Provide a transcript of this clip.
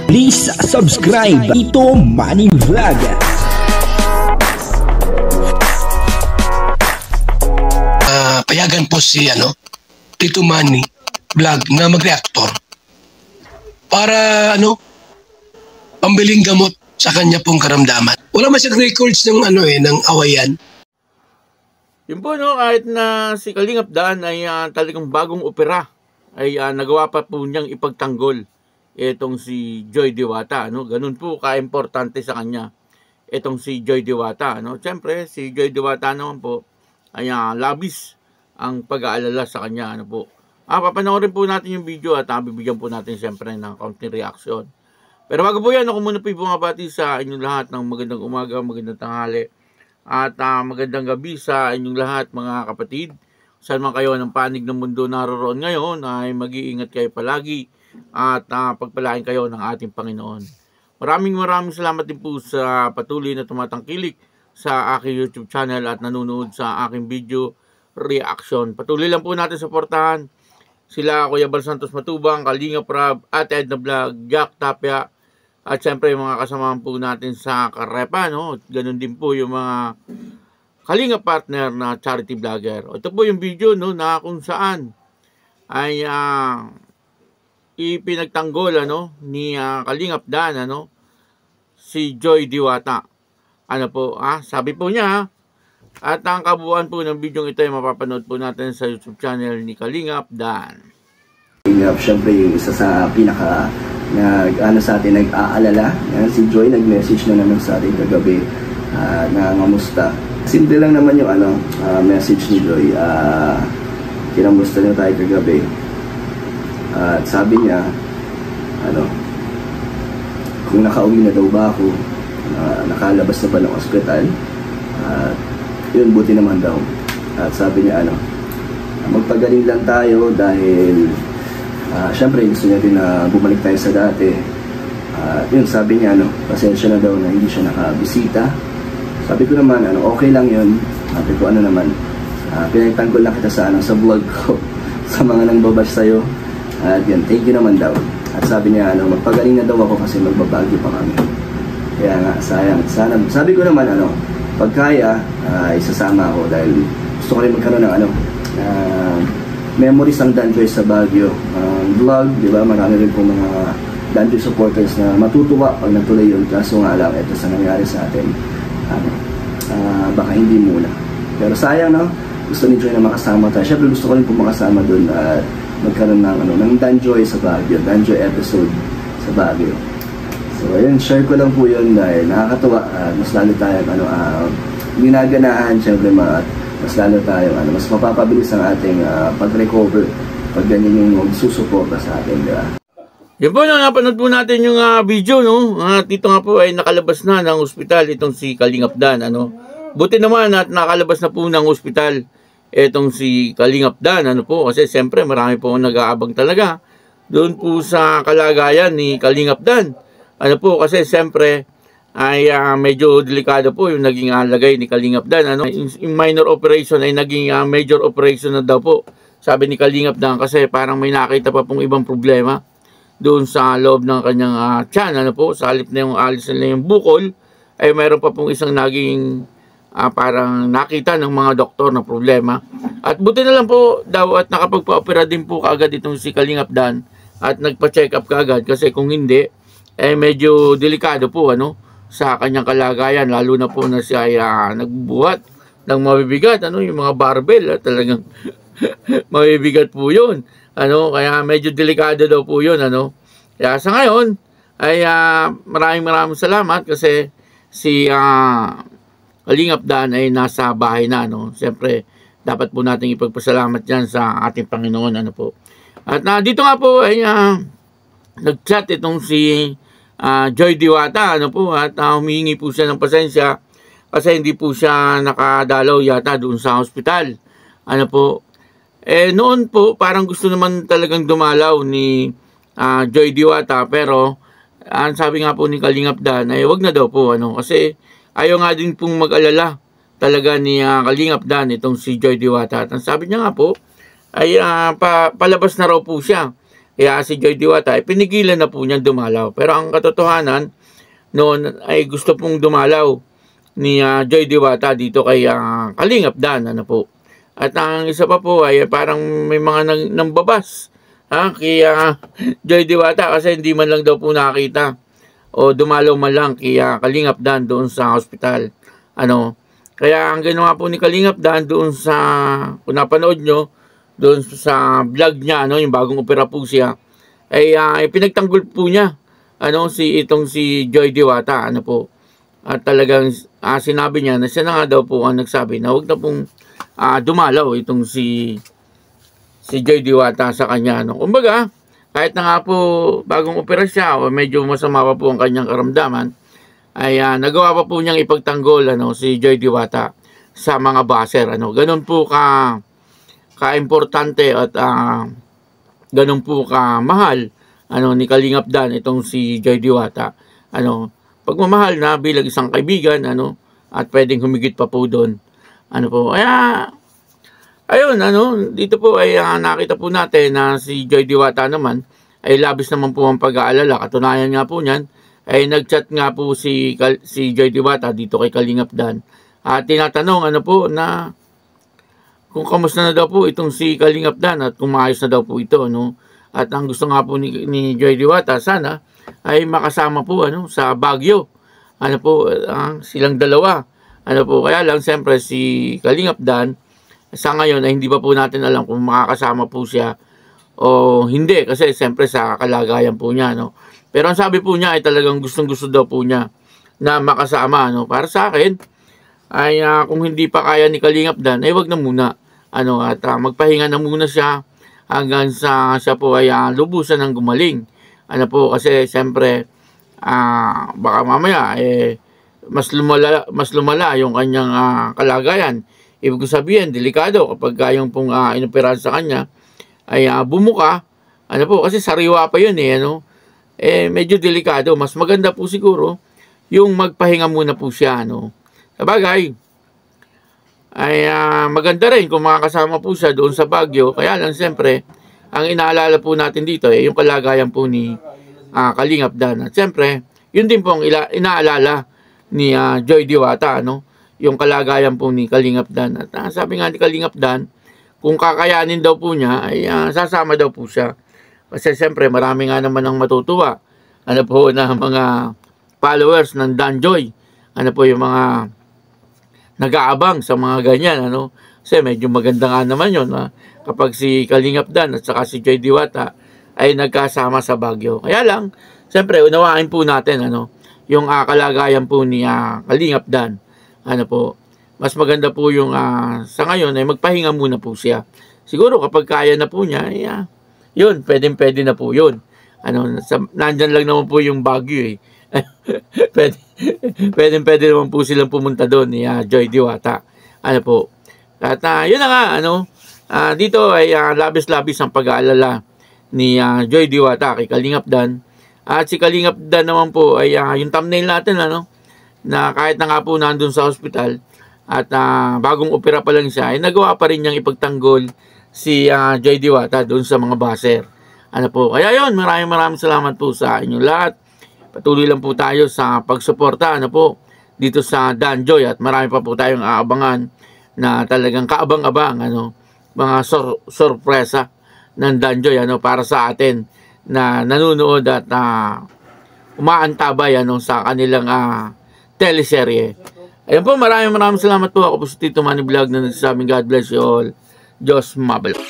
Please subscribe Tito Manny Vlog. Payagan po si Tito Manny Vlog na mag-reactor para pambiling gamot sa kanya pong karamdaman. Wala man siyang records ng ng awayan. Yun po kahit na si Kalingap Dan ay talagang bagong opera ay nagawa pa po niyang ipagtanggol itong si Joy Diwata, ganun po ka-importante sa kanya itong si Joy Diwata, Siyempre si Joy Diwata naman po ay labis ang pag-aalala sa kanya, po. Papanoorin po natin yung video at bibigyan po natin siyempre ng kaunting reaction. Pero bago po yan, ako muna po bumabati sa inyong lahat ng magandang umaga, magandang tanghali at magandang gabi sa inyong lahat mga kapatid. Saan man kayo ng panig ng mundo naroroon ngayon ay mag-iingat kayo palagi at pagpalain kayo ng ating Panginoon. Maraming salamat din po sa patuloy na tumatangkilik sa aking YouTube channel at nanonood sa aking video reaction. Patuloy lang po natin suportahan sila Kuya Bal Santos Matubang, Kalingap Rab, at Edna Vlog, Jack Tapia, at syempre yung mga kasamahan po natin sa Karepa, Ganun din po yung mga Kalingap partner na charity vlogger. Ito po yung video na kung saan ay ipinagtanggol ni Kalingap Dan si Joy Diwata. Sabi po niya at ang kabuuan po ng video ito ay mapapanood po natin sa YouTube channel ni Kalingap Dan. Siyempre yung isa sa pinaka sa atin nag-aalala. Si Joy nag-message na naman sa atin kagabi na ngamusta. Simple lang naman yung message ni Joy. Kinamusta niya tayo kagabi. At sabi niya, kung nakauwi na daw ba ako, nakalabas na ba ng ospital, yun, buti naman daw. At sabi niya, magpagaling lang tayo dahil syempre gusto niya din na bumalik tayo sa dati. Yun, sabi niya, pasensya na daw na hindi siya nakabisita. Sabi ko naman, okay lang yun. Sabi ko, pinagtanggol lang kita sa vlog ko, sa mga nang babash sa'yo. At yun, thank you naman daw. At sabi niya, magpagaling na daw ako kasi magbabagyo pa kami. Kaya nga, sayang. Sabi ko naman, pag kaya, isasama ako dahil gusto ko rin magkaroon ng memories ang Danjoy sa Baguio. Vlog, di ba? Marami rin po mga Danjoy supporters na matutuwa pag natuloy yun. Kaso nga lang, ito sa nangyari sa atin. Baka hindi muna. Pero sayang, gusto ni Joy na makasama tayo. Siyempre gusto ko rin po makasama dun at magkaroon ng Danjoy sa Baguio, Danjoy episode sa Baguio. So ayun, share ko lang po yun dahil nakakatuwa. Mas lalo tayo ginaganahan, siyempre mas lalo tayo mas mapapabilis ang ating pag-recover pag ganyan yung magsusuporta sa atin, di ba? Yan po napanood po natin yung video, At ito nga po ay nakalabas na ng ospital itong si Kalingap Dan, Buti naman at nakalabas na po ng ospital itong si Kalingap Dan, Kasi siyempre marami po nag-aabang talaga doon po sa kalagayan ni Kalingap Dan. Kasi siyempre ay medyo delikado po yung naging lagay ni Kalingap Dan, Yung minor operation ay naging major operation na daw po, sabi ni Kalingap Dan, kasi parang may nakita pa pong ibang problema doon sa loob ng kanyang tiyan, sa halip na yung alis na yung bukol, ay mayroon pa pong isang naging parang nakita ng mga doktor na problema. At buti na lang po daw at nakapagpa-opera din po kaagad itong si Kalingap Dan at nagpa-check up kaagad, kasi kung hindi, medyo delikado po sa kanyang kalagayan, lalo na po na siya ay nagbubuhat ng mabibigat, yung mga barbell, talagang mabibigat po yun. Kaya medyo delikado daw po yun, Kaya sa ngayon ay maraming salamat kasi si Kalingap Dan ay nasa bahay na, Siyempre dapat po nating ipagpasalamat yan sa ating Panginoon, po. At dito nga po ay nag-chat itong si Joy Diwata, at humihingi po siya ng pasensya kasi hindi po siya nakadalaw yata doon sa hospital, noon po, parang gusto naman talagang dumalaw ni Joy Diwata, pero sabi nga po ni Kalingap Dan ay wag na daw po, kasi ayaw nga din pong mag-alala talaga ni Kalingap Dan itong si Joy Diwata. At sabi niya nga po ay palabas na raw po siya Kaya si Joy Diwata ay pinigilan na po niyang dumalaw. Pero ang katotohanan noon ay gusto pong dumalaw ni Joy Diwata dito kay Kalingap Dan, ano po. At ang isa pa po ay parang may mga nambabas kay Joy Diwata kasi hindi man lang daw po nakita o dumalaw man lang kay Kalingap Dan doon sa hospital. Ano? Kaya ang ginawa po ni Kalingap Dan doon sa, kung napanood nyo, doon sa vlog niya, yung bagong opera po siya, ay pinagtanggol po niya, si Joy Diwata, po. At talagang sinabi niya na siya na nga daw po ang nagsabi na huwag na pong dumalaw itong si Joy Diwata sa kanya. Kumbaga, kahit na nga po bagong opera siya o medyo masama pa po ang kanyang karamdaman, ay nagawa pa po niyang ipagtanggol si Joy Diwata sa mga baser. Ganun po ka-importante at ganun po ka-mahal ni Kalingap Dan itong si Joy Diwata. Pagmamahal na bilang isang kaibigan at pwedeng humigit pa po doon. Kaya ayun, dito po ay nakita po natin na si Joy Diwata naman ay labis naman po ang pag-aalala. Katunayan nga po niyan ay nag-chat nga po si Joy Diwata dito kay Kalingap Dan. At tinatanong na kung kamusta na daw po itong si Kalingap Dan at kung maayos na daw po ito. At ang gusto nga po ni Joy Diwata sana ay makasama po sa Baguio. Silang dalawa. Kaya lang siyempre si Kalingap Dan sa ngayon ay hindi pa po natin alam kung makakasama po siya o hindi kasi siyempre sa kalagayan po niya. Pero ang sabi po niya ay talagang gustong-gusto daw po niya na makasama. Para sa akin ay kung hindi pa kaya ni Kalingap Dan ay wag na muna. At magpahinga na muna siya hanggang sa siya po ay lubusan ng gumaling. Kasi siyempre baka mamaya mas lumala yung kanyang kalagayan. Ibig sabihin delikado kapag yung pong inoperahan sa kanya ay bumuka. Kasi sariwa pa yun medyo delikado. Mas maganda po siguro yung magpahinga muna po siya. Sabagay ay maganda rin kung makakasama po siya doon sa Baguio. Kaya lang siyempre ang inaalala po natin dito yung kalagayan po ni Kalingap Dan. At siyempre yun din po ang inaalala ni Joy Diwata, yung kalagayan po ni Kalingap Dan. At sabi nga ni Kalingap Dan, kung kakayanin daw po niya ay sasama daw po siya. Kasi siyempre marami nga naman ang matutuwa na mga followers ng Dan Joy. Yung mga nag-aabang sa mga ganyan. Kasi medyo maganda nga naman yun kapag si Kalingap Dan at saka si Joy Diwata ay nagkasama sa Baguio. Kaya lang, siyempre unawain po natin yung kalagayan po ni Kalingap Dan. Mas maganda po yung sa ngayon ay magpahinga muna po siya. Siguro kapag kaya na po niya, yun, pwede na po yun. Nandyan lang naman po yung Baguio pwede naman po silang pumunta doon ni Joy Diwata. At yun na nga, dito ay labis-labis ang pag-aalala ni Joy Diwata kay Kalingap Dan. At si Kalingap Dan naman po ay yung thumbnail natin na kahit na nga po nandun sa hospital at bagong opera pa lang siya ay nagawa pa rin niyang ipagtanggol si Joy Diwata doon sa mga baser. Kaya yun, maraming salamat po sa inyong lahat. Patuloy lang po tayo sa pagsuporta dito sa Dan Joy at marami pa po tayong aabangan na talagang kaabang-abang mga sorpresa ng Dan Joy para sa atin na nanonood at umaantabay sa kanilang teleserye. Ayun po, maraming salamat po. Ako po si Tito Manny Vlog na nagsasabing God bless you all. Diyos mabalik.